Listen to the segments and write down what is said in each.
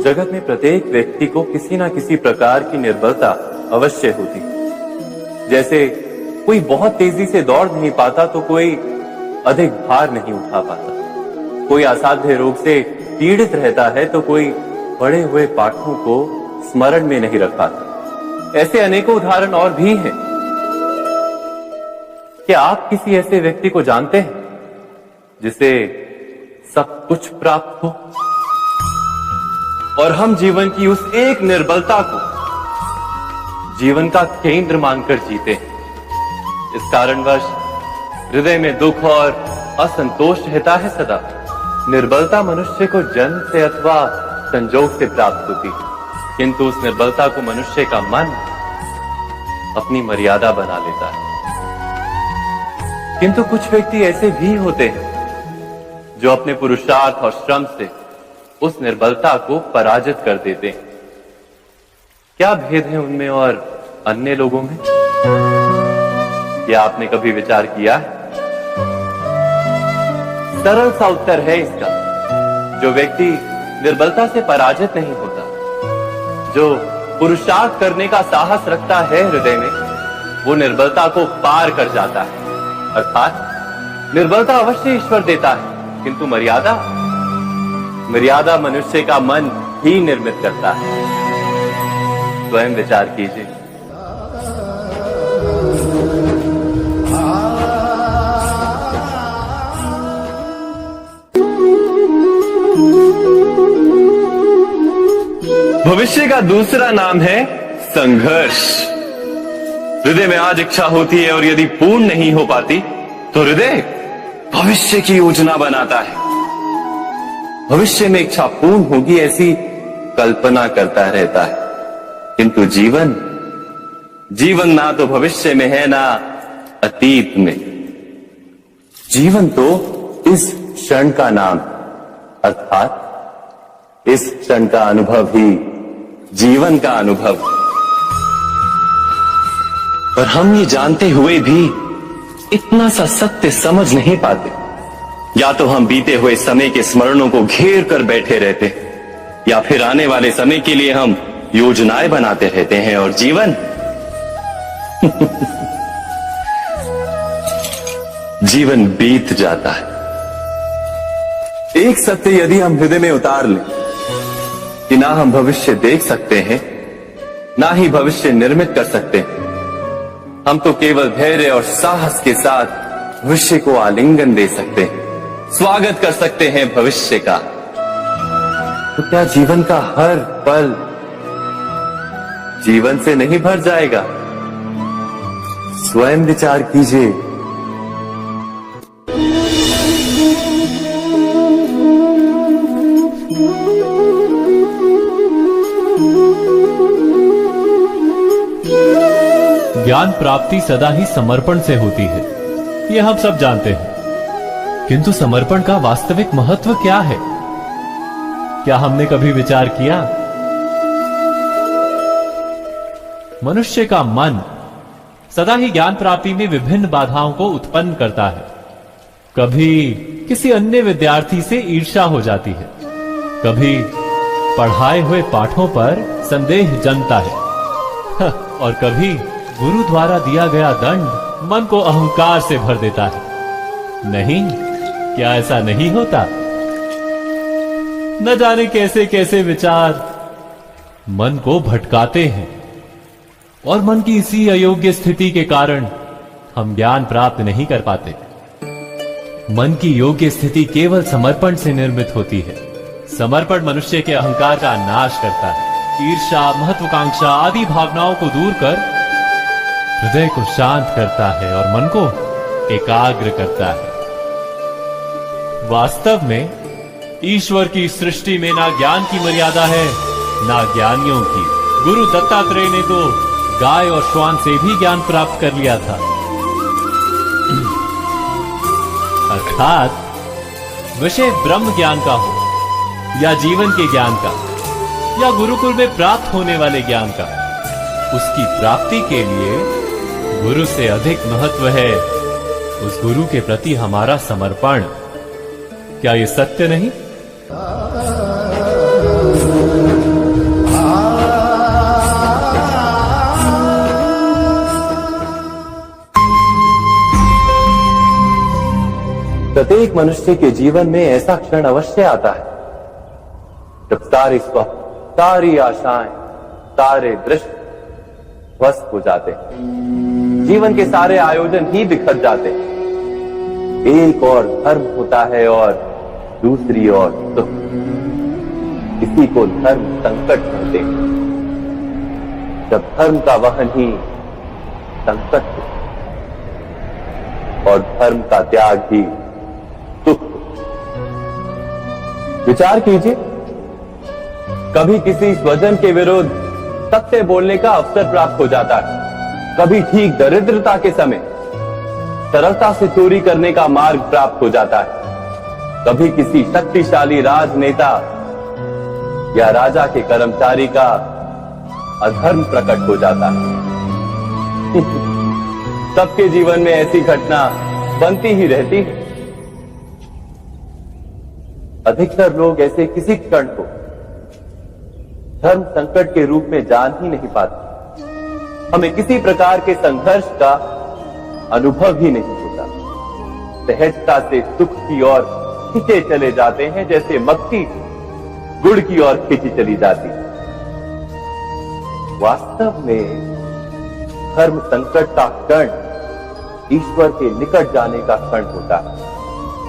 जगत में प्रत्येक व्यक्ति को किसी न किसी प्रकार की निर्बलता अवश्य होती। जैसे कोई बहुत तेजी से दौड़ नहीं पाता तो कोई अधिक भार नहीं उठा पाता, कोई असाध्य रोग से पीड़ित रहता है तो कोई पढ़े हुए पाठों को स्मरण में नहीं रख पाता। ऐसे अनेकों उदाहरण और भी हैं। क्या आप किसी ऐसे व्यक्ति को जानते हैं जिसे सब कुछ प्राप्त हो और हम जीवन की उस एक निर्बलता को जीवन का केंद्र मानकर जीते हैं? इस कारणवश हृदय में दुख और असंतोष रहता है सदा। निर्बलता मनुष्य को जन्म से अथवा संजोग से प्राप्त होती है, किंतु उस निर्बलता को मनुष्य का मन अपनी मर्यादा बना लेता है। किंतु कुछ व्यक्ति ऐसे भी होते हैं जो अपने पुरुषार्थ और श्रम से उस निर्बलता को पराजित कर देते हैं। क्या भेद है उनमें और अन्य लोगों में? क्या आपने कभी विचार किया है? सरल सा उत्तर है इसका। जो व्यक्ति निर्बलता से पराजित नहीं होता, जो पुरुषार्थ करने का साहस रखता है हृदय में, वो निर्बलता को पार कर जाता है। अर्थात निर्बलता अवश्य ईश्वर देता है, किंतु मर्यादा मनुष्य का मन ही निर्मित करता है। स्वयं विचार कीजिए। भविष्य का दूसरा नाम है संघर्ष। हृदय में आज इच्छा होती है और यदि पूर्ण नहीं हो पाती तो हृदय भविष्य की योजना बनाता है। भविष्य में इच्छा पूर्ण होगी ऐसी कल्पना करता रहता है, किंतु जीवन ना तो भविष्य में है ना अतीत में। जीवन तो इस क्षण का नाम, अर्थात इस क्षण का अनुभव ही जीवन का अनुभव। पर हम ये जानते हुए भी इतना सा सत्य समझ नहीं पाते। या तो हम बीते हुए समय के स्मरणों को घेर कर बैठे रहते, या फिर आने वाले समय के लिए हम योजनाएं बनाते रहते हैं और जीवन जीवन बीत जाता है। एक सत्य यदि हम हृदय में उतार लें कि ना हम भविष्य देख सकते हैं, ना ही भविष्य निर्मित कर सकते हैं, हम तो केवल धैर्य और साहस के साथ भविष्य को आलिंगन दे सकते हैं, स्वागत कर सकते हैं भविष्य का। तो क्या जीवन का हर पल जीवन से नहीं भर जाएगा? स्वयं विचार कीजिए। ज्ञान प्राप्ति सदा ही समर्पण से होती है, यह हम सब जानते हैं। किंतु समर्पण का वास्तविक महत्व क्या है? क्या हमने कभी विचार किया? मनुष्य का मन सदा ही ज्ञान प्राप्ति में विभिन्न बाधाओं को उत्पन्न करता है। कभी किसी अन्य विद्यार्थी से ईर्ष्या हो जाती है, कभी पढ़ाए हुए पाठों पर संदेह जन्मता है और कभी गुरु द्वारा दिया गया दंड मन को अहंकार से भर देता है। नहीं, क्या ऐसा नहीं होता? न जाने कैसे कैसे विचार मन को भटकाते हैं और मन की इसी अयोग्य स्थिति के कारण हम ज्ञान प्राप्त नहीं कर पाते। मन की योग्य स्थिति केवल समर्पण से निर्मित होती है। समर्पण मनुष्य के अहंकार का नाश करता है, ईर्ष्या, महत्वाकांक्षा आदि भावनाओं को दूर कर हृदय को शांत करता है और मन को एकाग्र करता है। वास्तव में ईश्वर की सृष्टि में ना ज्ञान की मर्यादा है ना ज्ञानियों की। गुरु दत्तात्रेय ने तो गाय और श्वान से भी ज्ञान प्राप्त कर लिया था। अर्थात विषय ब्रह्म ज्ञान का हो या जीवन के ज्ञान का या गुरुकुल में प्राप्त होने वाले ज्ञान का, उसकी प्राप्ति के लिए गुरु से अधिक महत्व है उस गुरु के प्रति हमारा समर्पण। क्या ये सत्य नहीं? प्रत्येक मनुष्य के जीवन में ऐसा क्षण अवश्य आता है जब सारे स्वप्न, सारी आशाएं, सारे दृश्य ध्वस्त हो जाते हैं। जीवन के सारे आयोजन ही बिखर जाते हैं। एक और धर्म होता है और दूसरी ओर सुख। इसी को धर्म संकट कहते हैं। जब धर्म का वहन ही संकट हो और धर्म का त्याग ही सुख हो। विचार कीजिए, कभी किसी स्वजन के विरुद्ध सत्य बोलने का अवसर प्राप्त हो जाता है, कभी ठीक दरिद्रता के समय सरलता से चोरी करने का मार्ग प्राप्त हो जाता है, कभी किसी शक्तिशाली राजनेता या राजा के कर्मचारी का अधर्म प्रकट हो जाता है। सबके जीवन में ऐसी घटना बनती ही रहती है। अधिकतर लोग ऐसे किसी क्षण को धर्म संकट के रूप में जान ही नहीं पाते। हमें किसी प्रकार के संघर्ष का अनुभव ही नहीं होता। सहजता से सुख की ओर खींचे चले जाते हैं, जैसे मक्खी गुड़ की ओर खींची चली जाती है। वास्तव में धर्म संकट का क्षण ईश्वर के निकट जाने का क्षण होता है।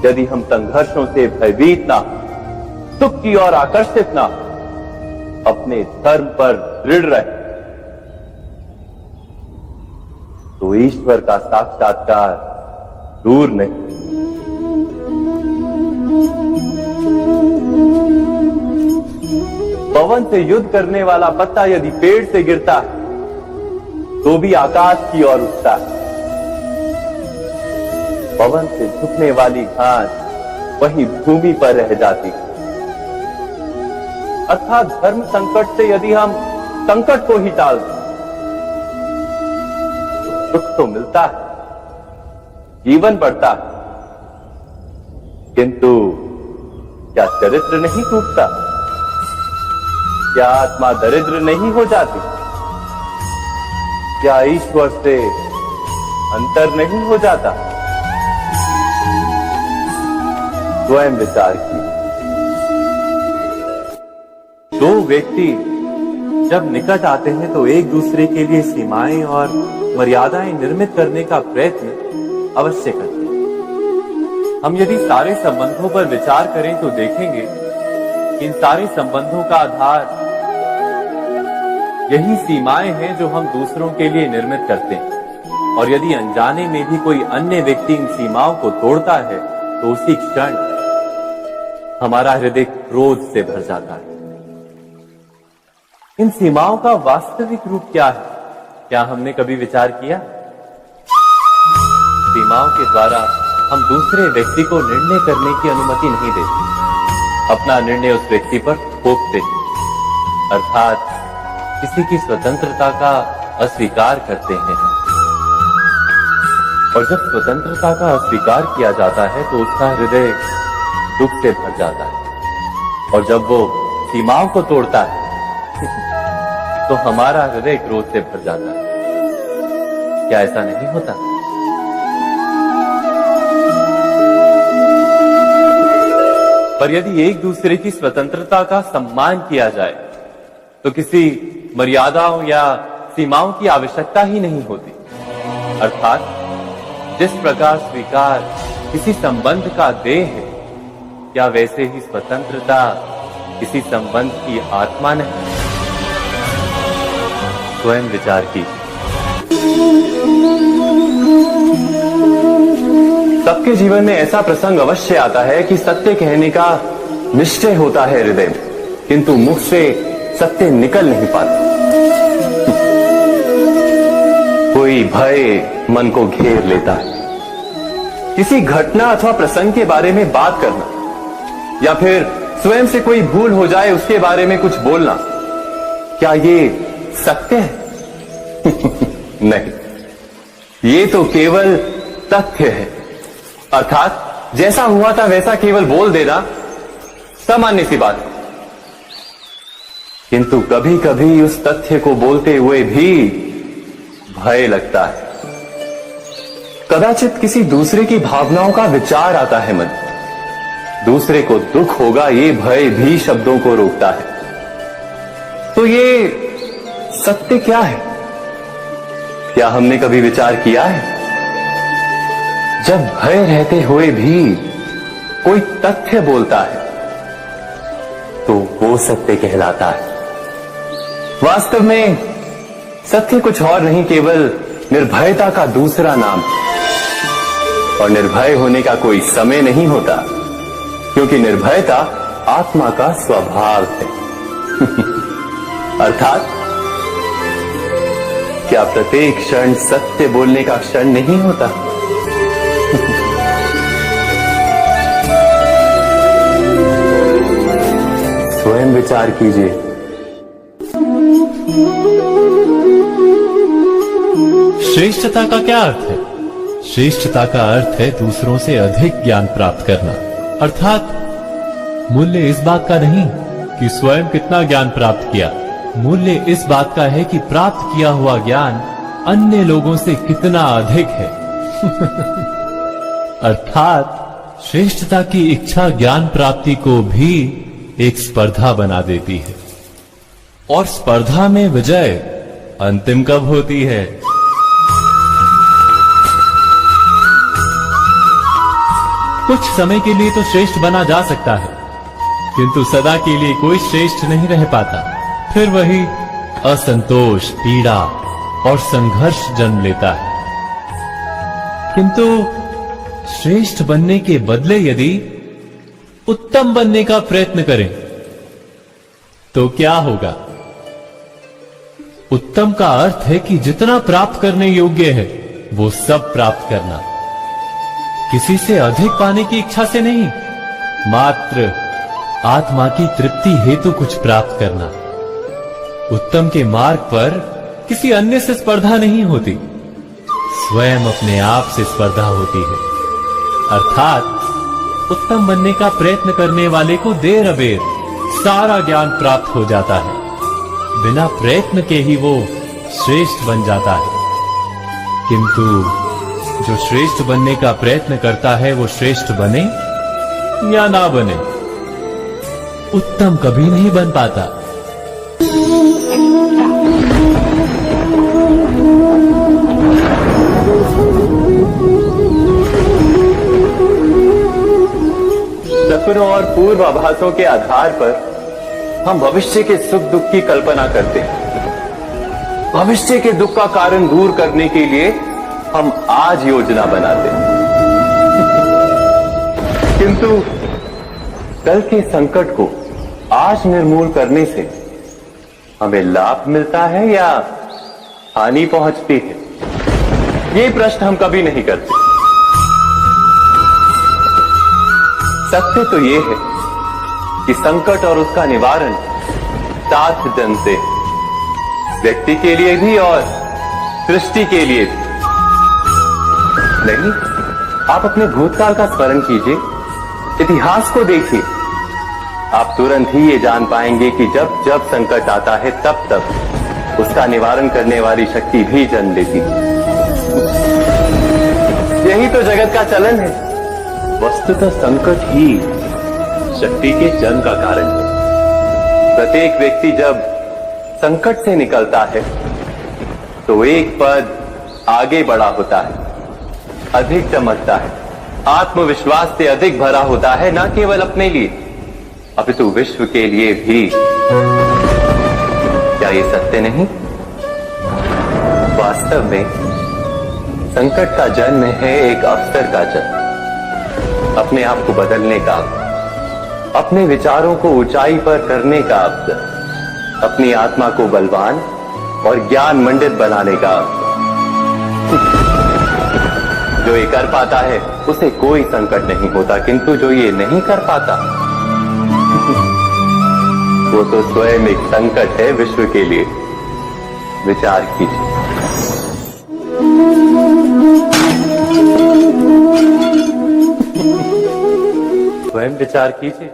यदि हम संघर्षों से भयभीत ना, सुख की ओर आकर्षित ना, अपने धर्म पर दृढ़ रहे, तो ईश्वर का साक्षात्कार दूर नहीं। पवन से युद्ध करने वाला पत्ता यदि पेड़ से गिरता है तो भी आकाश की ओर उठता है। पवन से झुकने वाली घास वही भूमि पर रह जाती है। अर्थात धर्म संकट से यदि हम संकट को ही टाल दें तो सुख तो मिलता है, जीवन बढ़ता है, किंतु क्या चरित्र नहीं टूटता? क्या आत्मा दरिद्र नहीं हो जाती? क्या ईश्वर से अंतर नहीं हो जाता? स्वयं विचार कीजिए। दो व्यक्ति जब निकट आते हैं तो एक दूसरे के लिए सीमाएं और मर्यादाएं निर्मित करने का प्रयत्न अवश्य करते हैं। हम यदि सारे संबंधों पर विचार करें तो देखेंगे कि इन सारे संबंधों का आधार यही सीमाएं हैं जो हम दूसरों के लिए निर्मित करते हैं। और यदि अनजाने में भी कोई अन्य व्यक्ति इन सीमाओं को तोड़ता है तो उसी क्षण हमारा हृदय क्रोध से भर जाता है। इन सीमाओं का वास्तविक रूप क्या है? क्या हमने कभी विचार किया? सीमाओं के द्वारा हम दूसरे व्यक्ति को निर्णय करने की अनुमति नहीं देते, अपना निर्णय उस व्यक्ति पर थोपते, अर्थात किसी की स्वतंत्रता का अस्वीकार करते हैं। और जब स्वतंत्रता का अस्वीकार किया जाता है तो उसका हृदय दुख से भर जाता है। और जब वो सीमाओं को तोड़ता है तो हमारा हृदय क्रोध से भर जाता है। क्या ऐसा नहीं होता? पर यदि एक दूसरे की स्वतंत्रता का सम्मान किया जाए तो किसी मर्यादाओं या सीमाओं की आवश्यकता ही नहीं होती। अर्थात जिस प्रकार स्वीकार किसी संबंध का देह है, क्या वैसे ही स्वतंत्रता किसी संबंध की आत्मा नहीं? स्वयं विचार कीजिए। सबके जीवन में ऐसा प्रसंग अवश्य आता है कि सत्य कहने का निश्चय होता है हृदय में, किंतु मुख से सत्य निकल नहीं पाता। कोई भय मन को घेर लेता है। किसी घटना अथवा प्रसंग के बारे में बात करना या फिर स्वयं से कोई भूल हो जाए उसके बारे में कुछ बोलना, क्या ये सत्य है? नहीं, ये तो केवल तथ्य है। अर्थात जैसा हुआ था वैसा केवल बोल देना सामान्य सी बात है। किंतु कभी कभी उस तथ्य को बोलते हुए भी भय लगता है। कदाचित किसी दूसरे की भावनाओं का विचार आता है मन, दूसरे को दुख होगा ये भय भी शब्दों को रोकता है। तो ये सत्य क्या है? क्या हमने कभी विचार किया है? जब भय रहते हुए भी कोई तथ्य बोलता है तो वो सत्य कहलाता है। वास्तव में सत्य कुछ और नहीं, केवल निर्भयता का दूसरा नाम। और निर्भय होने का कोई समय नहीं होता, क्योंकि निर्भयता आत्मा का स्वभाव है। अर्थात क्या प्रत्येक क्षण सत्य बोलने का क्षण नहीं होता? स्वयं विचार कीजिए। श्रेष्ठता का क्या अर्थ है? श्रेष्ठता का अर्थ है दूसरों से अधिक ज्ञान प्राप्त करना। अर्थात मूल्य इस बात का नहीं कि स्वयं कितना ज्ञान प्राप्त किया, मूल्य इस बात का है कि प्राप्त किया हुआ ज्ञान अन्य लोगों से कितना अधिक है। अर्थात श्रेष्ठता की इच्छा ज्ञान प्राप्ति को भी एक स्पर्धा बना देती है। और स्पर्धा में विजय अंतिम कब होती है? कुछ समय के लिए तो श्रेष्ठ बना जा सकता है, किंतु सदा के लिए कोई श्रेष्ठ नहीं रह पाता। फिर वही असंतोष, पीड़ा और संघर्ष जन्म लेता है। किंतु श्रेष्ठ बनने के बदले यदि उत्तम बनने का प्रयत्न करें तो क्या होगा? उत्तम का अर्थ है कि जितना प्राप्त करने योग्य है वो सब प्राप्त करना, किसी से अधिक पाने की इच्छा से नहीं, मात्र आत्मा की तृप्ति हेतु कुछ प्राप्त करना। उत्तम के मार्ग पर किसी अन्य से स्पर्धा नहीं होती, स्वयं अपने आप से स्पर्धा होती है। अर्थात उत्तम बनने का प्रयत्न करने वाले को देर अबेर सारा ज्ञान प्राप्त हो जाता है, बिना प्रयत्न के ही वो श्रेष्ठ बन जाता है। किंतु जो श्रेष्ठ बनने का प्रयत्न करता है वो श्रेष्ठ बने या ना बने, उत्तम कभी नहीं बन पाता। सपनों और पूर्वाभासों के आधार पर हम भविष्य के सुख दुख की कल्पना करते हैं। भविष्य के दुख का कारण दूर करने के लिए हम आज योजना बनाते हैं। किंतु कल के संकट को आज निर्मूल करने से हमें लाभ मिलता है या हानि पहुंचती है? ये प्रश्न हम कभी नहीं करते। सत्य तो ये है कि संकट और उसका निवारण साथ जन से, व्यक्ति के लिए भी और सृष्टि के लिए भी। नहीं, आप अपने भूतकाल का स्मरण कीजिए, इतिहास को देखिए, आप तुरंत ही ये जान पाएंगे कि जब जब संकट आता है तब तब उसका निवारण करने वाली शक्ति भी जन्म लेती है। यही तो जगत का चलन है। वस्तुतः संकट ही शक्ति के जन्म का कारण है। प्रत्येक व्यक्ति जब संकट से निकलता है तो एक पद आगे बढ़ा होता है, अधिक चमकता है, आत्मविश्वास से अधिक भरा होता है, न केवल अपने लिए अपितु विश्व के लिए भी। क्या ये सत्य नहीं? वास्तव में संकट का जन्म है एक अवसर का जन्म, अपने आप को बदलने का, अपने विचारों को ऊंचाई पर करने का अवसर, अपनी आत्मा को बलवान और ज्ञान मंडित बनाने का अवसर। जो ये कर पाता है उसे कोई संकट नहीं होता, किंतु जो ये नहीं कर पाता वो तो स्वयं एक संकट है विश्व के लिए। विचार कीजिए। स्वयं विचार कीजिए।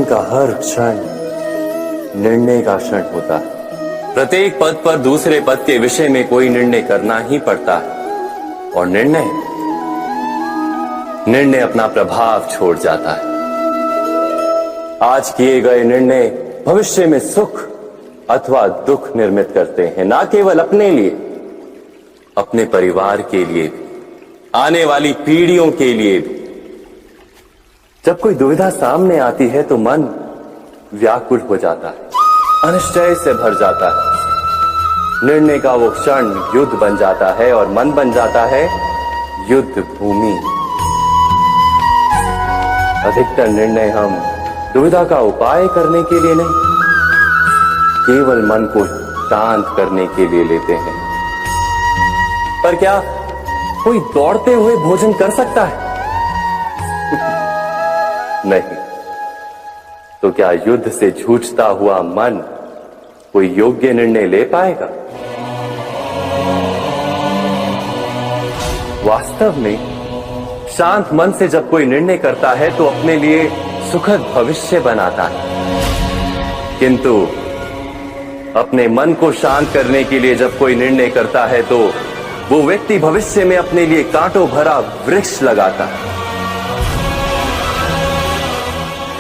जीवन का हर क्षण निर्णय का क्षण होता है। प्रत्येक पद पर दूसरे पद के विषय में कोई निर्णय करना ही पड़ता है और निर्णय अपना प्रभाव छोड़ जाता है। आज किए गए निर्णय भविष्य में सुख अथवा दुख निर्मित करते हैं, ना केवल अपने लिए, अपने परिवार के लिए भी, आने वाली पीढ़ियों के लिए भी। जब कोई दुविधा सामने आती है तो मन व्याकुल हो जाता है, अनिश्चय से भर जाता है। निर्णय का वो क्षण युद्ध बन जाता है और मन बन जाता है युद्ध भूमि। अधिकतर निर्णय हम दुविधा का उपाय करने के लिए नहीं, केवल मन को शांत करने के लिए लेते हैं। पर क्या कोई दौड़ते हुए भोजन कर सकता है? नहीं। तो क्या युद्ध से जूझता हुआ मन कोई योग्य निर्णय ले पाएगा? वास्तव में शांत मन से जब कोई निर्णय करता है तो अपने लिए सुखद भविष्य बनाता है, किंतु अपने मन को शांत करने के लिए जब कोई निर्णय करता है तो वो व्यक्ति भविष्य में अपने लिए कांटों भरा वृक्ष लगाता है।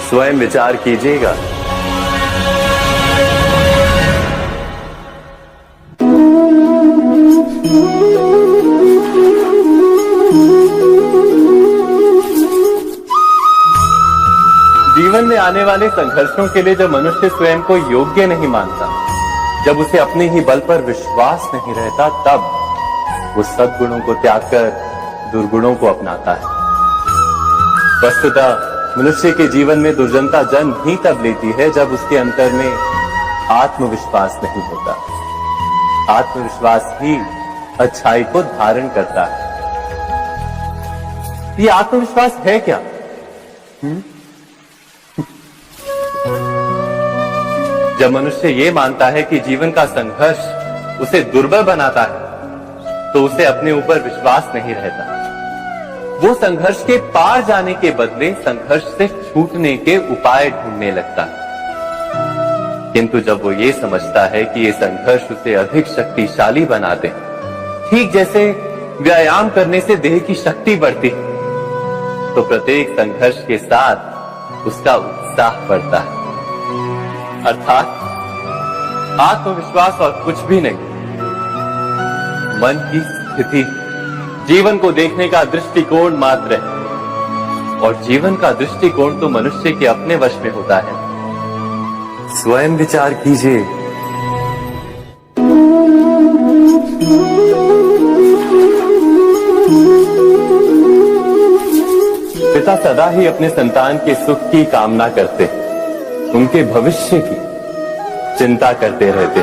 स्वयं विचार कीजिएगा। जीवन में आने वाले संघर्षों के लिए जब मनुष्य स्वयं को योग्य नहीं मानता, जब उसे अपने ही बल पर विश्वास नहीं रहता, तब वो सद्गुणों को त्याग कर दुर्गुणों को अपनाता है। वस्तुतः मनुष्य के जीवन में दुर्जनता जन्म ही तब लेती है जब उसके अंतर में आत्मविश्वास नहीं होता। आत्मविश्वास ही अच्छाई को धारण करता है। ये आत्मविश्वास है क्या? जब मनुष्य ये मानता है कि जीवन का संघर्ष उसे दुर्बल बनाता है, तो उसे अपने ऊपर विश्वास नहीं रहता। वो संघर्ष के पार जाने के बदले संघर्ष से छूटने के उपाय ढूंढने लगता है। किंतु जब वो ये समझता है कि ये संघर्ष उसे अधिक शक्तिशाली बनाते हैं, ठीक जैसे व्यायाम करने से देह की शक्ति बढ़ती है, तो प्रत्येक संघर्ष के साथ उसका उत्साह बढ़ता है। अर्थात आत्मविश्वास और कुछ भी नहीं, मन की स्थिति, जीवन को देखने का दृष्टिकोण मात्र है। और जीवन का दृष्टिकोण तो मनुष्य के अपने वश में होता है। स्वयं विचार कीजिए। पिता सदा ही अपने संतान के सुख की कामना करते, उनके भविष्य की चिंता करते रहते।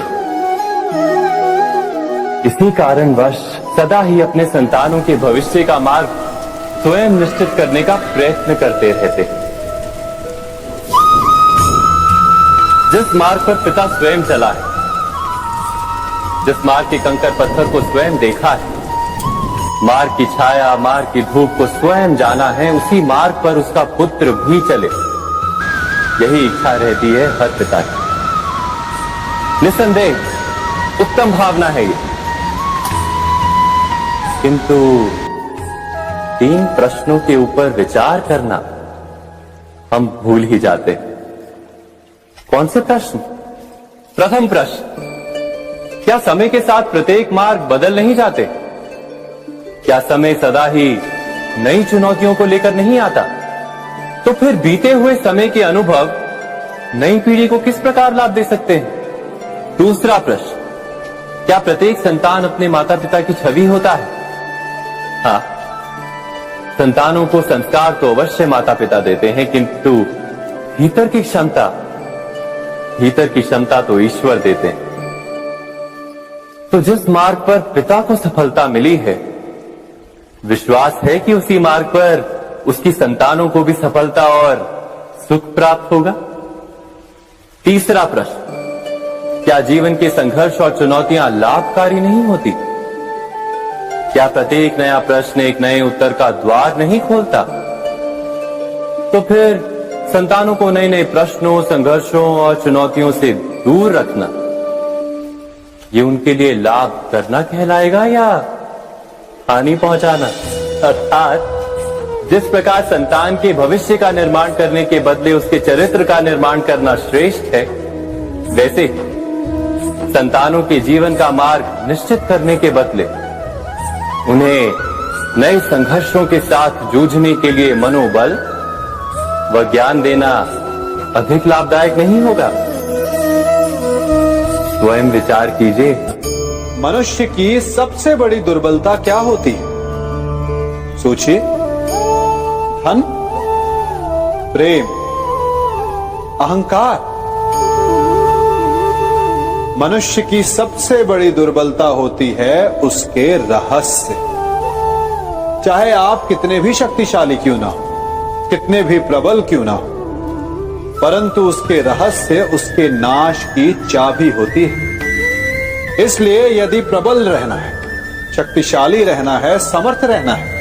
इसी कारणवश सदा ही अपने संतानों के भविष्य का मार्ग स्वयं निश्चित करने का प्रयत्न करते रहते। जिस मार्ग पर पिता स्वयं चला है, जिस मार्ग के कंकर पत्थर को स्वयं देखा है, मार्ग की छाया, मार्ग की धूप को स्वयं जाना है, उसी मार्ग पर उसका पुत्र भी चले, यही इच्छा रहती है हर पिता की। निसंदेह उत्तम भावना है ये, किंतु 3 प्रश्नों के ऊपर विचार करना हम भूल ही जाते हैं। कौन से प्रश्न? प्रथम प्रश्न, क्या समय के साथ प्रत्येक मार्ग बदल नहीं जाते? क्या समय सदा ही नई चुनौतियों को लेकर नहीं आता? तो फिर बीते हुए समय के अनुभव नई पीढ़ी को किस प्रकार लाभ दे सकते हैं? दूसरा प्रश्न, क्या प्रत्येक संतान अपने माता पिता की छवि होता है? हाँ, संतानों को संस्कार तो अवश्य माता पिता देते हैं, किंतु भीतर की क्षमता तो ईश्वर देते हैं। तो जिस मार्ग पर पिता को सफलता मिली है, विश्वास है कि उसी मार्ग पर उसकी संतानों को भी सफलता और सुख प्राप्त होगा। तीसरा प्रश्न, क्या जीवन के संघर्ष और चुनौतियां लाभकारी नहीं होती? क्या प्रत्येक नया प्रश्न एक नए उत्तर का द्वार नहीं खोलता? तो फिर संतानों को नए नए प्रश्नों, संघर्षों और चुनौतियों से दूर रखना, ये उनके लिए लाभ करना कहलाएगा या हानि पहुंचाना? अर्थात जिस प्रकार संतान के भविष्य का निर्माण करने के बदले उसके चरित्र का निर्माण करना श्रेष्ठ है, वैसे संतानों के जीवन का मार्ग निश्चित करने के बदले उन्हें नए संघर्षों के साथ जूझने के लिए मनोबल व ज्ञान देना अधिक लाभदायक नहीं होगा? स्वयं विचार कीजिए। मनुष्य की सबसे बड़ी दुर्बलता क्या होती है? सोचिए। धन, प्रेम, अहंकार। मनुष्य की सबसे बड़ी दुर्बलता होती है उसके रहस्य। चाहे आप कितने भी शक्तिशाली क्यों ना हो, कितने भी प्रबल क्यों ना हो, परंतु उसके रहस्य उसके नाश की चाबी होती है। इसलिए यदि प्रबल रहना है, शक्तिशाली रहना है, समर्थ रहना है,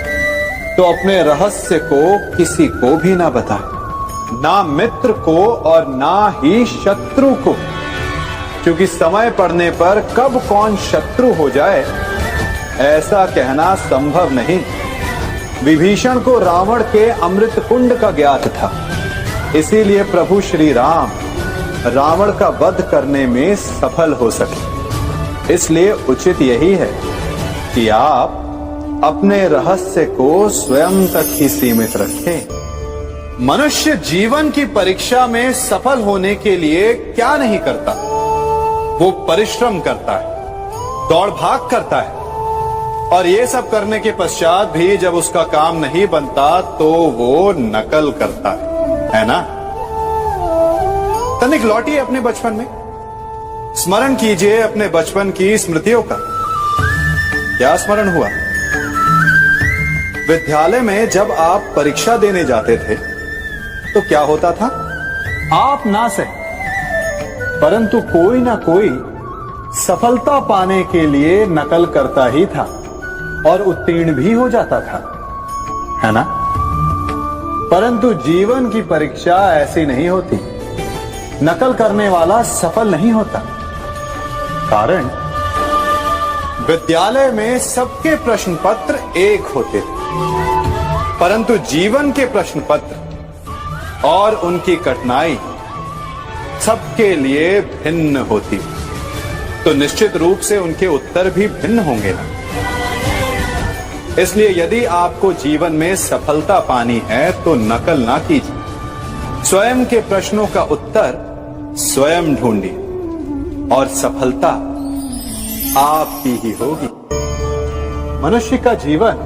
तो अपने रहस्य को किसी को भी ना बताएं, ना मित्र को और ना ही शत्रु को, क्योंकि समय पड़ने पर कब कौन शत्रु हो जाए ऐसा कहना संभव नहीं। विभीषण को रावण के अमृत कुंड का ज्ञात था, इसीलिए प्रभु श्री राम रावण का वध करने में सफल हो सके। इसलिए उचित यही है कि आप अपने रहस्य को स्वयं तक ही सीमित रखें। मनुष्य जीवन की परीक्षा में सफल होने के लिए क्या नहीं करता? वो परिश्रम करता है, दौड़ भाग करता है, और ये सब करने के पश्चात भी जब उसका काम नहीं बनता तो वो नकल करता है ना? तनिक लौटिए अपने बचपन में, स्मरण कीजिए अपने बचपन की स्मृतियों का। क्या स्मरण हुआ? विद्यालय में जब आप परीक्षा देने जाते थे तो क्या होता था? आप ना सही, परंतु कोई ना कोई सफलता पाने के लिए नकल करता ही था और उत्तीर्ण भी हो जाता था, है ना? परंतु जीवन की परीक्षा ऐसी नहीं होती। नकल करने वाला सफल नहीं होता। कारण विद्यालय में सबके प्रश्न पत्र एक होते थे, परंतु जीवन के प्रश्न पत्र और उनकी कठिनाई सबके लिए भिन्न होती, तो निश्चित रूप से उनके उत्तर भी भिन्न होंगे ना। इसलिए यदि आपको जीवन में सफलता पानी है तो नकल ना कीजिए, स्वयं के प्रश्नों का उत्तर स्वयं ढूंढिए और सफलता आपकी ही होगी। मनुष्य का जीवन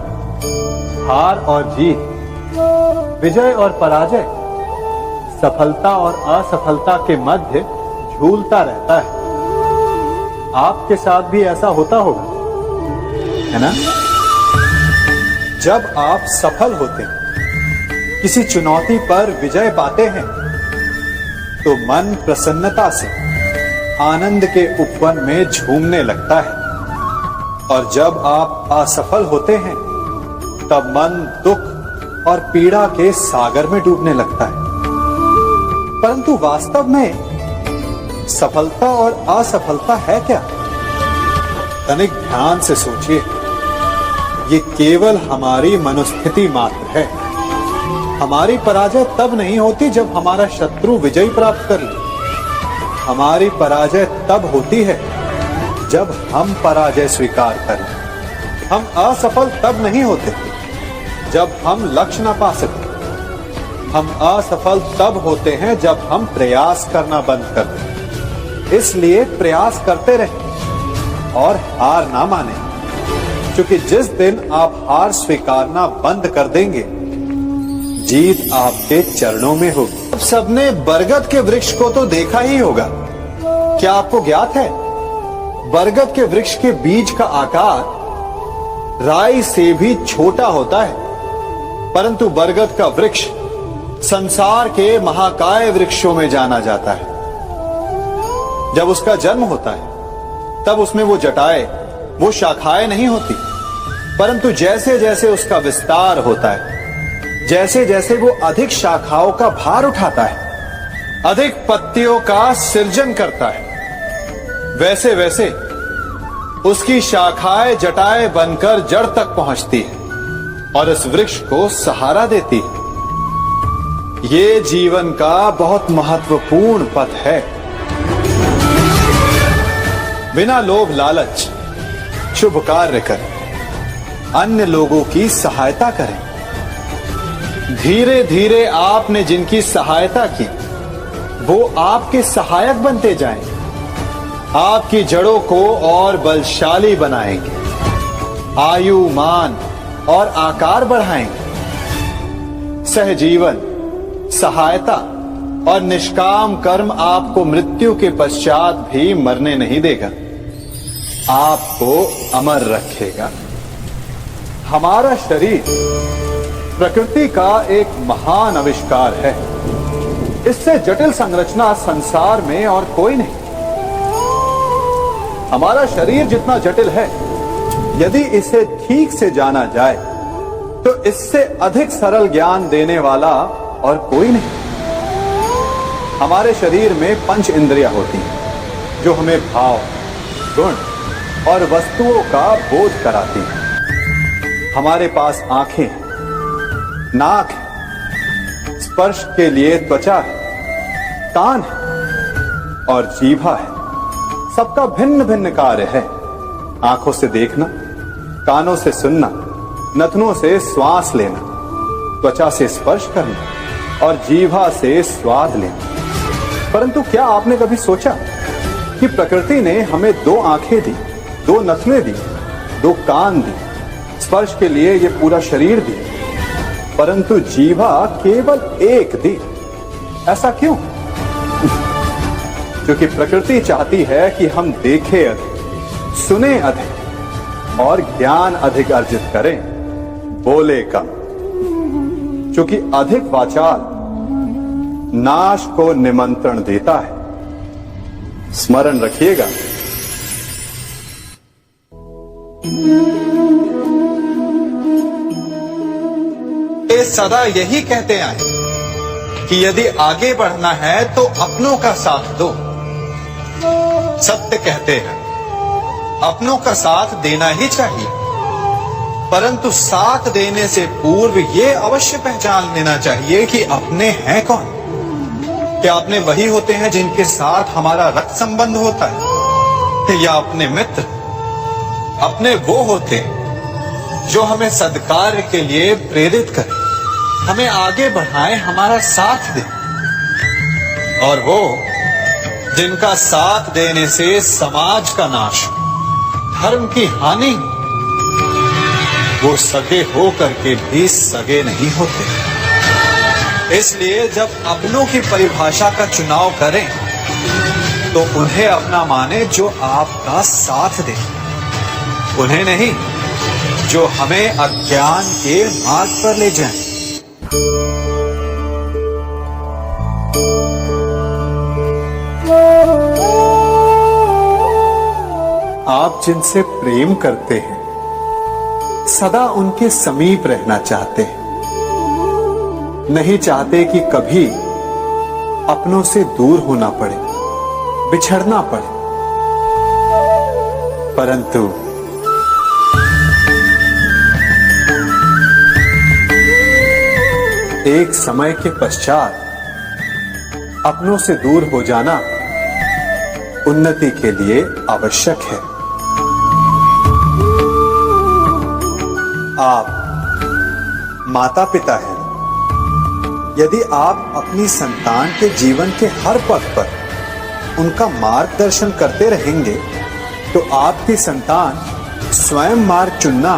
हार और जीत, विजय और पराजय, सफलता और असफलता के मध्य झूलता रहता है। आपके साथ भी ऐसा होता होगा, है ना? जब आप सफल होते हैं, किसी चुनौती पर विजय पाते हैं, तो मन प्रसन्नता से आनंद के उपवन में झूमने लगता है, और जब आप असफल होते हैं तब मन दुख और पीड़ा के सागर में डूबने लगता है। परंतु वास्तव में सफलता और असफलता है क्या? तनिक ध्यान से सोचिए। ये केवल हमारी मनोस्थिति मात्र है। हमारी पराजय तब नहीं होती जब हमारा शत्रु विजय प्राप्त कर ले। हमारी पराजय तब होती है जब हम पराजय स्वीकार करें। हम असफल तब नहीं होते जब हम लक्ष्य न पा सके। हम असफल तब होते हैं जब हम प्रयास करना बंद कर दें। इसलिए प्रयास करते रहें और हार ना माने, क्योंकि जिस दिन आप हार स्वीकारना बंद कर देंगे, जीत आपके चरणों में होगी। अब सबने बरगद के वृक्ष को तो देखा ही होगा। क्या आपको ज्ञात है बरगद के वृक्ष के बीज का आकार राई से भी छोटा होता है, परंतु बरगद का वृक्ष संसार के महाकाय वृक्षों में जाना जाता है। जब उसका जन्म होता है तब उसमें वो जटाएं, वो शाखाएं नहीं होती, परंतु जैसे जैसे उसका विस्तार होता है, जैसे जैसे वो अधिक शाखाओं का भार उठाता है, अधिक पत्तियों का सृजन करता है, वैसे वैसे उसकी शाखाएं जटाएं बनकर जड़ तक पहुंचती है और इस वृक्ष को सहारा देती है। ये जीवन का बहुत महत्वपूर्ण पथ है। बिना लोभ लालच शुभ कार्य करें, अन्य लोगों की सहायता करें। धीरे धीरे आपने जिनकी सहायता की वो आपके सहायक बनते जाएं, आपकी जड़ों को और बलशाली बनाएंगे, आयु मान और आकार बढ़ाएंगे। सहजीवन, सहायता और निष्काम कर्म आपको मृत्यु के पश्चात भी मरने नहीं देगा, आपको अमर रखेगा। हमारा शरीर प्रकृति का एक महान आविष्कार है। इससे जटिल संरचना संसार में और कोई नहीं। हमारा शरीर जितना जटिल है, यदि इसे ठीक से जाना जाए तो इससे अधिक सरल ज्ञान देने वाला और कोई नहीं। हमारे शरीर में 5 इंद्रियां होती हैं जो हमें भाव, गुण और वस्तुओं का बोध कराती हैं। हमारे पास आंखें हैं, नाक है, स्पर्श के लिए त्वचा है, कान है और जीभा है। सबका भिन्न भिन्न कार्य है। आंखों से देखना, कानों से सुनना, नथनों से श्वास लेना, त्वचा से स्पर्श करना और जीभा से स्वाद लेना। परंतु क्या आपने कभी सोचा कि प्रकृति ने हमें 2 आंखें दी, 2 नथनें दी, 2 कान दी, स्पर्श के लिए ये पूरा शरीर दिया, परंतु जीभा केवल 1 दी? ऐसा क्यों? क्योंकि प्रकृति चाहती है कि हम देखें अधिक, सुने अधिक और ज्ञान अधिक अर्जित करें, बोले कम। क्योंकि अधिक वाचाल नाश को निमंत्रण देता है। स्मरण रखिएगा। ये सदा यही कहते आए कि यदि आगे बढ़ना है तो अपनों का साथ दो। सत्य कहते हैं, अपनों का साथ देना ही चाहिए, परंतु साथ देने से पूर्व ये अवश्य पहचान लेना चाहिए कि अपने हैं कौन। क्या अपने वही होते हैं जिनके साथ हमारा रक्त संबंध होता है, या अपने मित्र? अपने वो होते हैं जो हमें सद्कार्य के लिए प्रेरित करें, हमें आगे बढ़ाएं, हमारा साथ दें। और वो जिनका साथ देने से समाज का नाश, धर्म की हानि, वो सगे हो करके भी सगे नहीं होते। इसलिए जब अपनों की परिभाषा का चुनाव करें तो उन्हें अपना माने जो आपका साथ दे, उन्हें नहीं जो हमें अज्ञान के मार्ग पर ले जाएं। आप जिनसे प्रेम करते हैं सदा उनके समीप रहना चाहते हैं, नहीं चाहते कि कभी अपनों से दूर होना पड़े, बिछड़ना पड़े। परंतु एक समय के पश्चात अपनों से दूर हो जाना उन्नति के लिए आवश्यक है। आप माता पिता हैं। यदि आप अपनी संतान के जीवन के हर पथ पर उनका मार्गदर्शन करते रहेंगे तो आपकी संतान स्वयं मार्ग चुनना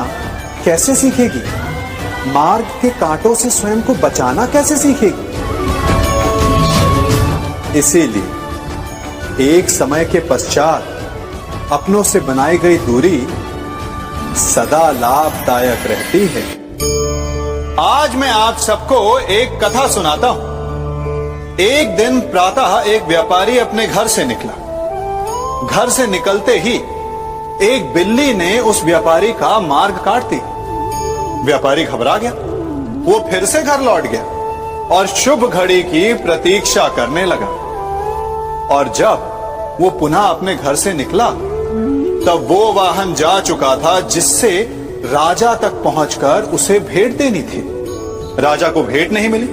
कैसे सीखेगी? मार्ग के कांटों से स्वयं को बचाना कैसे सीखेगी? इसीलिए एक समय के पश्चात अपनों से बनाई गई दूरी सदा लाभदायक रहती है। आज मैं आप सबको एक कथा सुनाता हूं। एक दिन प्रातः एक व्यापारी अपने घर से निकला। घर से निकलते ही एक बिल्ली ने उस व्यापारी का मार्ग काट दिया। व्यापारी घबरा गया, वो फिर से घर लौट गया और शुभ घड़ी की प्रतीक्षा करने लगा। और जब वो पुनः अपने घर से निकला तब वो वाहन जा चुका था जिससे राजा तक पहुंचकर उसे भेंट देनी थी। राजा को भेंट नहीं मिली।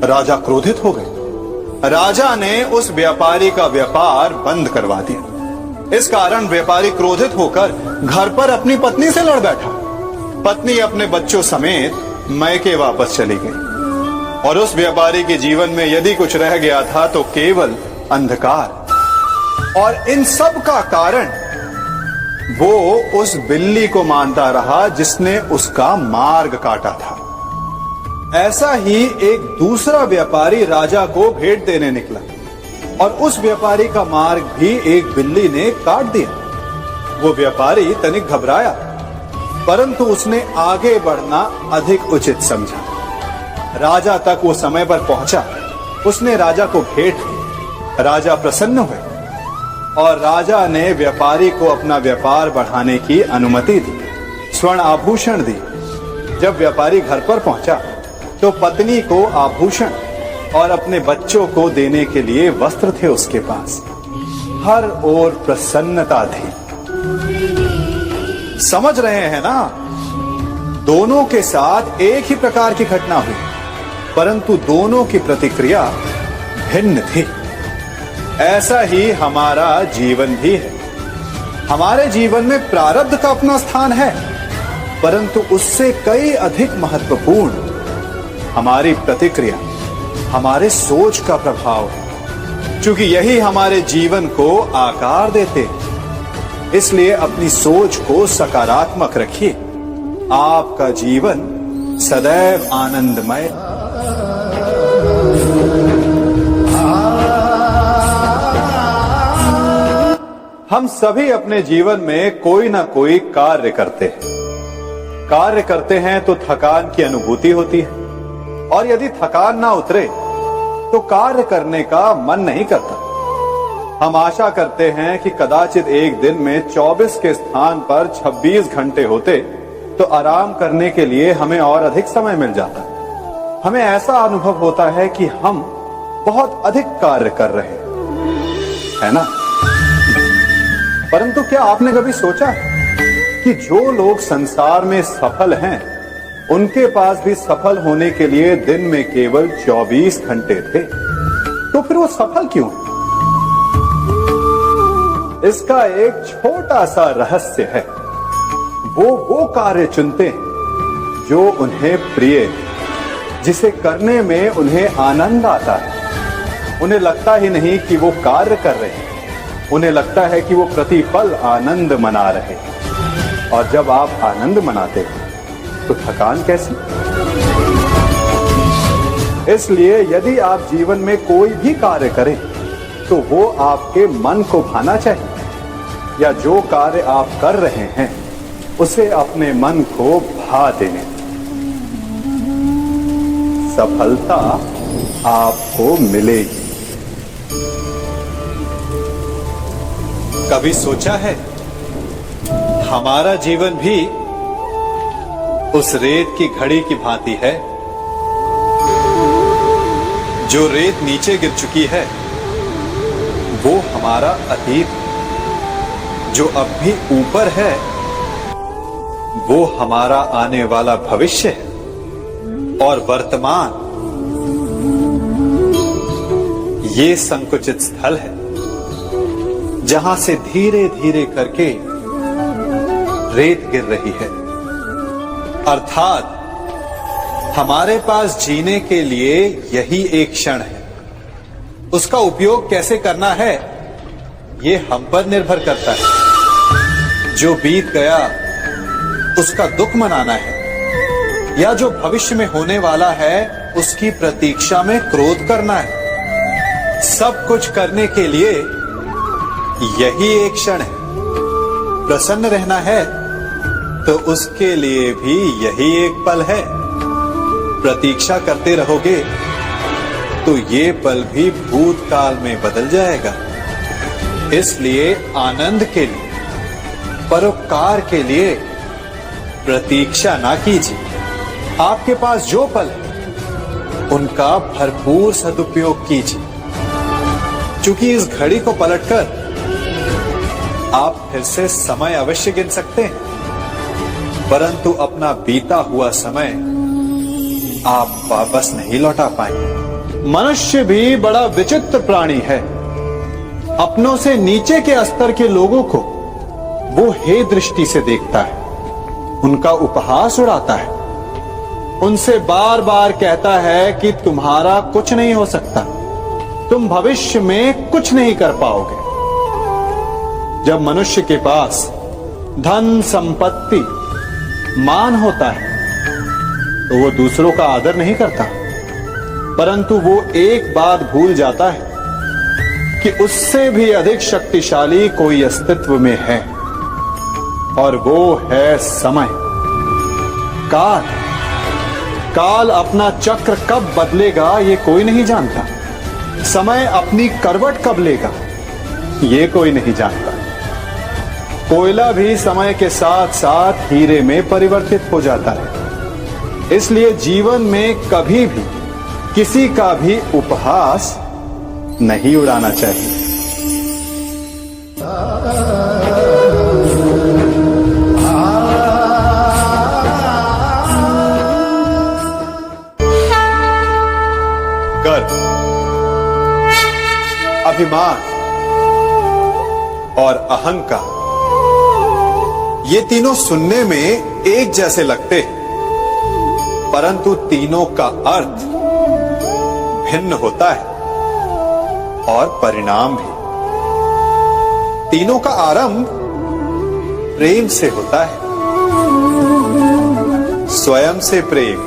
राजा क्रोधित हो गए। राजा ने उस व्यापारी का व्यापार बंद करवा दिया। इस कारण व्यापारी क्रोधित होकर घर पर अपनी पत्नी से लड़ बैठा। पत्नी अपने बच्चों समेत मैके वापस चली गई और उस व्यापारी के जीवन में यदि कुछ रह गया था तो केवल अंधकार। और इन सब का कारण वो उस बिल्ली को मानता रहा जिसने उसका मार्ग काटा था। ऐसा ही एक दूसरा व्यापारी राजा को भेंट देने निकला और उस व्यापारी का मार्ग भी एक बिल्ली ने काट दिया। वो व्यापारी तनिक घबराया, परंतु उसने आगे बढ़ना अधिक उचित समझा। राजा तक वो समय पर पहुंचा। उसने राजा को भेंट दी। राजा प्रसन्न हुए और राजा ने व्यापारी को अपना व्यापार बढ़ाने की अनुमति दी, स्वर्ण आभूषण दी। जब व्यापारी घर पर पहुंचा तो पत्नी को आभूषण और अपने बच्चों को देने के लिए वस्त्र थे उसके पास। हर ओर प्रसन्नता थी। समझ रहे हैं ना? दोनों के साथ एक ही प्रकार की घटना हुई, परंतु दोनों की प्रतिक्रिया भिन्न थी। ऐसा ही हमारा जीवन भी है। हमारे जीवन में प्रारब्ध का अपना स्थान है, परंतु उससे कई अधिक महत्वपूर्ण हमारी प्रतिक्रिया, हमारे सोच का प्रभाव है, क्योंकि यही हमारे जीवन को आकार देते हैं। इसलिए अपनी सोच को सकारात्मक रखिए। आपका जीवन सदैव आनंदमय। हम सभी अपने जीवन में कोई ना कोई कार्य करते हैं। कार्य करते हैं तो थकान की अनुभूति होती है, और यदि थकान ना उतरे तो कार्य करने का मन नहीं करता। हम आशा करते हैं कि कदाचित एक दिन में 24 के स्थान पर 26 घंटे होते तो आराम करने के लिए हमें और अधिक समय मिल जाता। हमें ऐसा अनुभव होता है कि हम बहुत अधिक कार्य कर रहे हैं, है ना? परंतु क्या आपने कभी सोचा है कि जो लोग संसार में सफल हैं, उनके पास भी सफल होने के लिए दिन में केवल 24 घंटे थे? तो फिर वो सफल क्यों? इसका एक छोटा सा रहस्य है। वो कार्य चुनते हैं जो उन्हें प्रिय है, जिसे करने में उन्हें आनंद आता है। उन्हें लगता ही नहीं कि वो कार्य कर रहे हैं, उन्हें लगता है कि वो प्रतिपल आनंद मना रहे हैं। और जब आप आनंद मनाते हैं तो थकान कैसी? इसलिए यदि आप जीवन में कोई भी कार्य करें तो वो आपके मन को भाना चाहिए, या जो कार्य आप कर रहे हैं उसे अपने मन को भा देने। सफलता आपको मिलेगी। कभी सोचा है हमारा जीवन भी उस रेत की घड़ी की भांति है? जो रेत नीचे गिर चुकी है वो हमारा अतीत है, जो अब भी ऊपर है वो हमारा आने वाला भविष्य है, और वर्तमान ये संकुचित स्थल है जहां से धीरे धीरे करके रेत गिर रही है। अर्थात हमारे पास जीने के लिए यही एक क्षण है। उसका उपयोग कैसे करना है ये हम पर निर्भर करता है। जो बीत गया उसका दुख मनाना है, या जो भविष्य में होने वाला है उसकी प्रतीक्षा में क्रोध करना है। सब कुछ करने के लिए यही एक क्षण है। प्रसन्न रहना है तो उसके लिए भी यही एक पल है। प्रतीक्षा करते रहोगे तो ये पल भी भूतकाल में बदल जाएगा। इसलिए आनंद के लिए, परोपकार के लिए प्रतीक्षा ना कीजिए, आपके पास जो पल है उनका भरपूर सदुपयोग कीजिए, क्योंकि इस घड़ी को पलटकर आप फिर से समय अवश्य गिन सकते हैं, परंतु अपना बीता हुआ समय आप वापस नहीं लौटा पाएंगे। मनुष्य भी बड़ा विचित्र प्राणी है। अपनों से नीचे के स्तर के लोगों को वो हे दृष्टि से देखता है, उनका उपहास उड़ाता है, उनसे बार बार कहता है कि तुम्हारा कुछ नहीं हो सकता, तुम भविष्य में कुछ नहीं कर पाओगे। जब मनुष्य के पास धन, संपत्ति, मान होता है तो वो दूसरों का आदर नहीं करता, परंतु वो एक बात भूल जाता है कि उससे भी अधिक शक्तिशाली कोई अस्तित्व में है, और वो है समय। काल काल अपना चक्र कब बदलेगा ये कोई नहीं जानता। समय अपनी करवट कब लेगा ये कोई नहीं जानता। कोयला भी समय के साथ साथ हीरे में परिवर्तित हो जाता है। इसलिए जीवन में कभी भी किसी का भी उपहास नहीं उड़ाना चाहिए। गर्व, अभिमान और अहंकार, ये तीनों सुनने में एक जैसे लगते हैं, परंतु तीनों का अर्थ भिन्न होता है और परिणाम भी। तीनों का आरंभ प्रेम से होता है। स्वयं से प्रेम,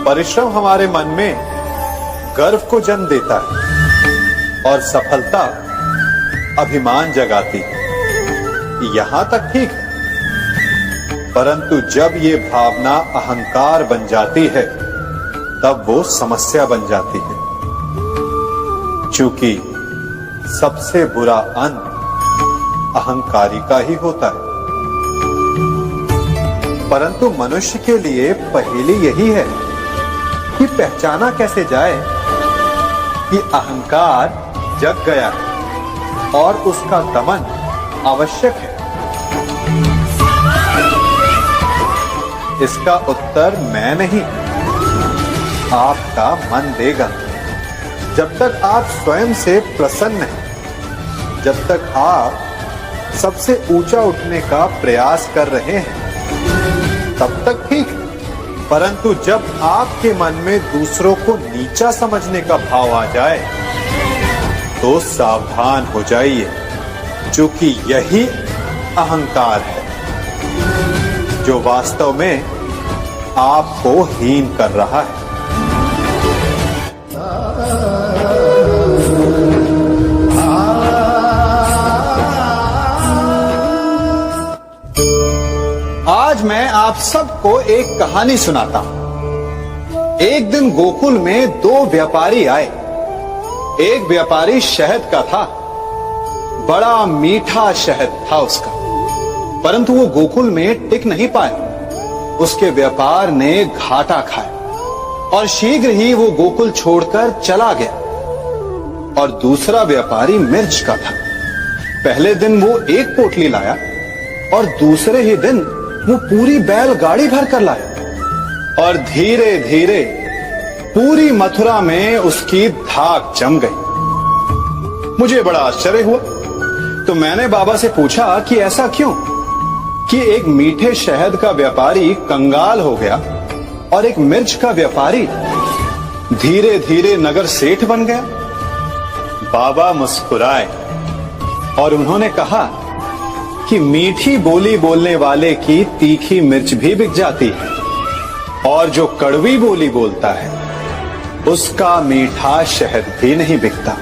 परिश्रम हमारे मन में गर्व को जन्म देता है और सफलता अभिमान जगाती है। यहां तक ठीक है, परंतु जब ये भावना अहंकार बन जाती है तब वो समस्या बन जाती है, क्योंकि सबसे बुरा अंत अहंकारी का ही होता है। परंतु मनुष्य के लिए पहेली यही है कि पहचाना कैसे जाए कि अहंकार जग गया है और उसका दमन आवश्यक है। इसका उत्तर मैं नहीं, आपका मन देगा। जब तक आप स्वयं से प्रसन्न हैं, जब तक आप सबसे ऊंचा उठने का प्रयास कर रहे हैं, तब तक ठीक है। परंतु जब आपके मन में दूसरों को नीचा समझने का भाव आ जाए तो सावधान हो जाइए, क्योंकि यही अहंकार है जो वास्तव में आपको हीन कर रहा है। आज मैं आप सबको एक कहानी सुनाता हूं। एक दिन गोकुल में दो व्यापारी आए। एक व्यापारी शहद का था, बड़ा मीठा शहद था उसका, परंतु वो गोकुल में टिक नहीं पाया। उसके व्यापार ने घाटा खाया और शीघ्र ही वो गोकुल छोड़कर चला गया। और दूसरा व्यापारी मिर्च का था। पहले दिन वो एक पोटली लाया और दूसरे ही दिन वो पूरी बैलगाड़ी भर कर लाया, और धीरे धीरे पूरी मथुरा में उसकी धाक जम गई। मुझे बड़ा आश्चर्य हुआ, तो मैंने बाबा से पूछा कि ऐसा क्यों कि एक मीठे शहद का व्यापारी कंगाल हो गया और एक मिर्च का व्यापारी धीरे धीरे नगर सेठ बन गया। बाबा मुस्कुराए और उन्होंने कहा कि मीठी बोली बोलने वाले की तीखी मिर्च भी बिक जाती है, और जो कड़वी बोली बोलता है उसका मीठा शहद भी नहीं बिकता।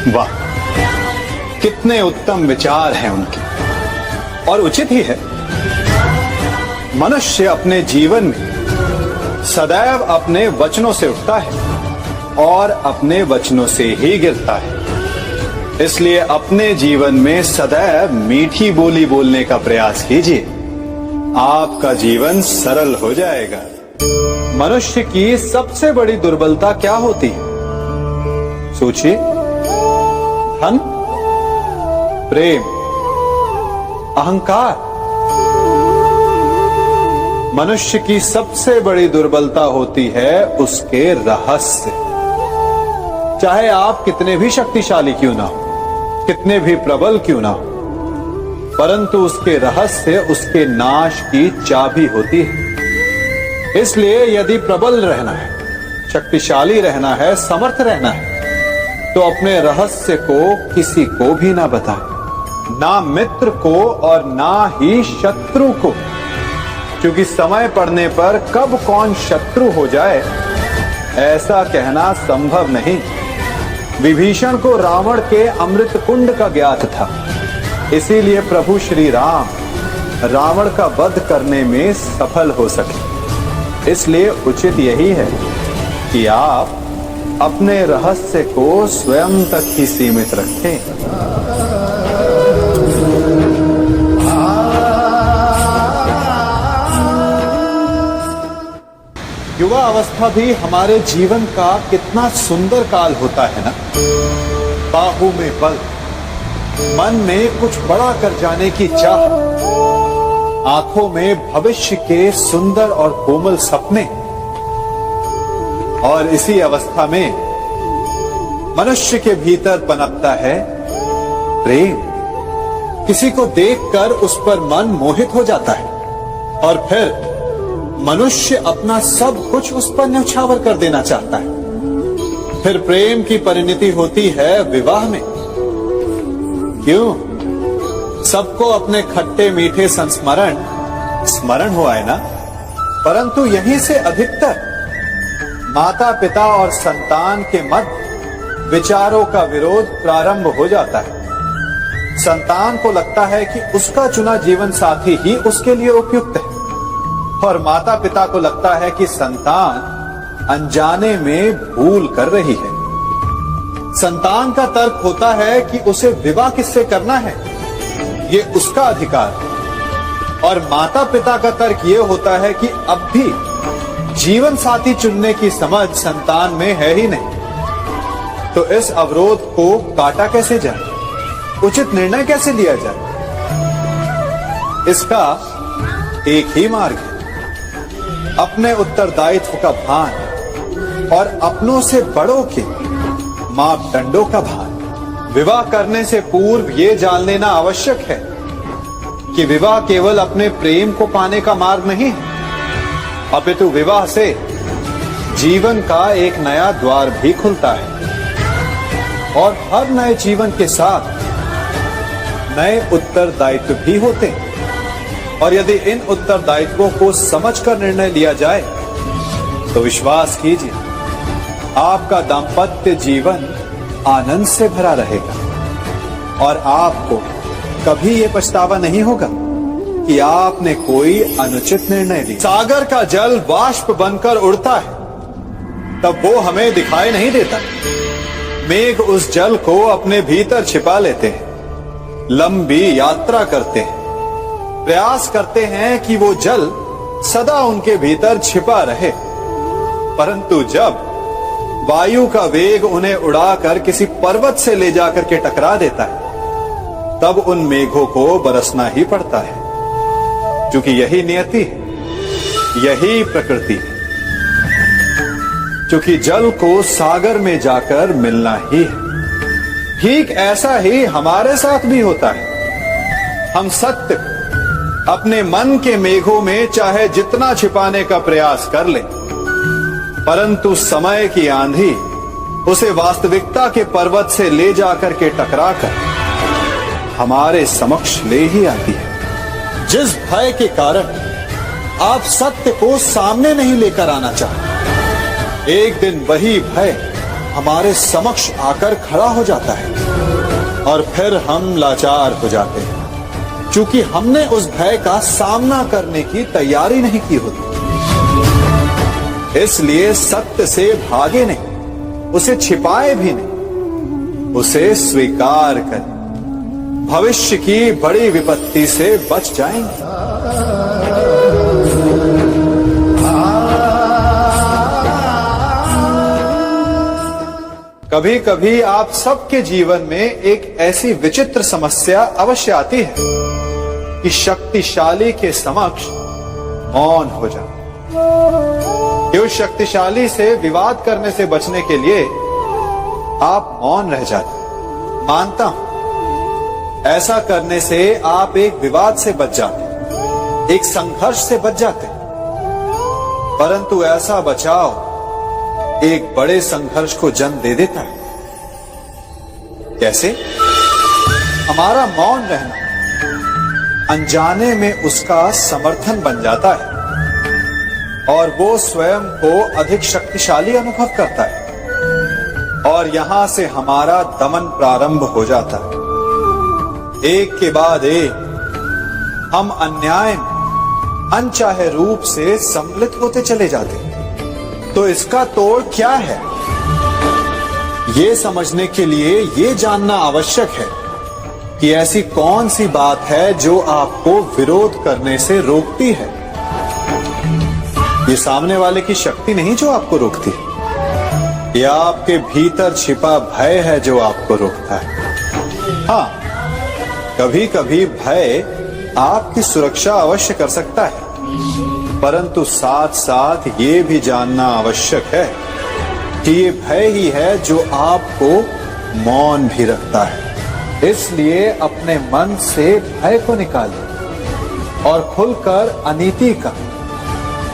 वाह, कितने उत्तम विचार हैं उनके, और उचित ही है। मनुष्य अपने जीवन में सदैव अपने वचनों से उठता है और अपने वचनों से ही गिरता है। इसलिए अपने जीवन में सदैव मीठी बोली बोलने का प्रयास कीजिए, आपका जीवन सरल हो जाएगा। मनुष्य की सबसे बड़ी दुर्बलता क्या होती है? सोचिए। धन, प्रेम, अहंकार। मनुष्य की सबसे बड़ी दुर्बलता होती है उसके रहस्य। चाहे आप कितने भी शक्तिशाली क्यों ना हो, कितने भी प्रबल क्यों ना हो, परंतु उसके रहस्य उसके नाश की चाबी होती है। इसलिए यदि प्रबल रहना है, शक्तिशाली रहना है, समर्थ रहना है, तो अपने रहस्य को किसी को भी ना बताए, ना मित्र को और ना ही शत्रु को, क्योंकि समय पड़ने पर कब कौन शत्रु हो जाए ऐसा कहना संभव नहीं। विभीषण को रावण के अमृत कुंड का ज्ञात था, इसीलिए प्रभु श्री राम रावण का वध करने में सफल हो सके। इसलिए उचित यही है कि आप अपने रहस्य को स्वयं तक ही सीमित रखें। युवा अवस्था भी हमारे जीवन का कितना सुंदर काल होता है ना। बाहु में बल, मन में कुछ बड़ा कर जाने की चाह, आंखों में भविष्य के सुंदर और कोमल सपने। और इसी अवस्था में मनुष्य के भीतर पनपता है प्रेम। किसी को देखकर उस पर मन मोहित हो जाता है और फिर मनुष्य अपना सब कुछ उस पर न्यौछावर कर देना चाहता है। फिर प्रेम की परिणति होती है विवाह में। क्यों? सबको अपने खट्टे मीठे संस्मरण स्मरण हुआ है ना। परंतु यहीं से अधिकतर माता पिता और संतान के मध्य विचारों का विरोध प्रारंभ हो जाता है। संतान को लगता है कि उसका चुना जीवन साथी ही उसके लिए उपयुक्त है, और माता पिता को लगता है कि संतान अनजाने में भूल कर रही है। संतान का तर्क होता है कि उसे विवाह किससे करना है, ये उसका अधिकार है। और माता पिता का तर्क ये होता है कि अब भी जीवन साथी चुनने की समझ संतान में है ही नहीं। तो इस अवरोध को काटा कैसे जाए, उचित निर्णय कैसे लिया जाए? इसका एक ही मार्ग है, अपने उत्तरदायित्व का भान और अपनों से बड़ों के मापदंडों का भान। विवाह करने से पूर्व ये जान लेना आवश्यक है कि विवाह केवल अपने प्रेम को पाने का मार्ग नहीं है, अपितु विवाह से जीवन का एक नया द्वार भी खुलता है। और हर नए जीवन के साथ नए उत्तरदायित्व भी होते हैं। और यदि इन उत्तरदायित्वों को समझकर निर्णय लिया जाए तो विश्वास कीजिए आपका दाम्पत्य जीवन आनंद से भरा रहेगा और आपको कभी ये पछतावा नहीं होगा कि आपने कोई अनुचित निर्णय लिया। सागर का जल वाष्प बनकर उड़ता है, तब वो हमें दिखाई नहीं देता। मेघ उस जल को अपने भीतर छिपा लेते हैं, लंबी यात्रा करते हैं, प्रयास करते हैं कि वो जल सदा उनके भीतर छिपा रहे। परंतु जब वायु का वेग उन्हें उड़ाकर किसी पर्वत से ले जाकर के टकरा देता है, तब उन मेघों को बरसना ही पड़ता है, क्योंकि यही नियति है, यही प्रकृति है। क्योंकि जल को सागर में जाकर मिलना ही है। ठीक ऐसा ही हमारे साथ भी होता है। हम सत्य अपने मन के मेघों में चाहे जितना छिपाने का प्रयास कर ले, परंतु समय की आंधी उसे वास्तविकता के पर्वत से ले जाकर के टकराकर हमारे समक्ष ले ही आती है। जिस भय के कारण आप सत्य को सामने नहीं लेकर आना चाहते, एक दिन वही भय हमारे समक्ष आकर खड़ा हो जाता है और फिर हम लाचार हो जाते हैं, क्योंकि हमने उस भय का सामना करने की तैयारी नहीं की होती। इसलिए सत्य से भागे नहीं, उसे छिपाए भी नहीं, उसे स्वीकार करें। भविष्य की बड़ी विपत्ति से बच जाएंगे। कभी कभी आप सबके जीवन में एक ऐसी विचित्र समस्या अवश्य आती है कि शक्तिशाली के समक्ष मौन हो जाए। कि उस शक्तिशाली से विवाद करने से बचने के लिए आप मौन रह जाते। मानता हूं ऐसा करने से आप एक विवाद से बच जाते, एक संघर्ष से बच जाते, परंतु ऐसा बचाव एक बड़े संघर्ष को जन्म दे देता है। कैसे? हमारा मौन रहना अनजाने में उसका समर्थन बन जाता है और वो स्वयं को अधिक शक्तिशाली अनुभव करता है और यहां से हमारा दमन प्रारंभ हो जाता है। एक के बाद एक हम अन्याय में अनचाहे रूप से सम्मिलित होते चले जाते हैं। तो इसका तोड़ क्या है? ये समझने के लिए ये जानना आवश्यक है कि ऐसी कौन सी बात है जो आपको विरोध करने से रोकती है। ये सामने वाले की शक्ति नहीं जो आपको रोकती है, या आपके भीतर छिपा भय है जो आपको रोकता है। हां, कभी कभी भय आपकी सुरक्षा अवश्य कर सकता है, परंतु साथ साथ ये भी जानना आवश्यक है कि ये भय ही है जो आपको मौन भी रखता है। इसलिए अपने मन से भय को निकालिए और खुलकर अनीति का,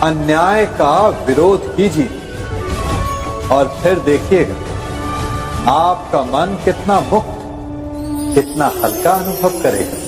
अन्याय का विरोध कीजिए और फिर देखिएगा आपका मन कितना मुक्त, कितना हल्का अनुभव करेगा।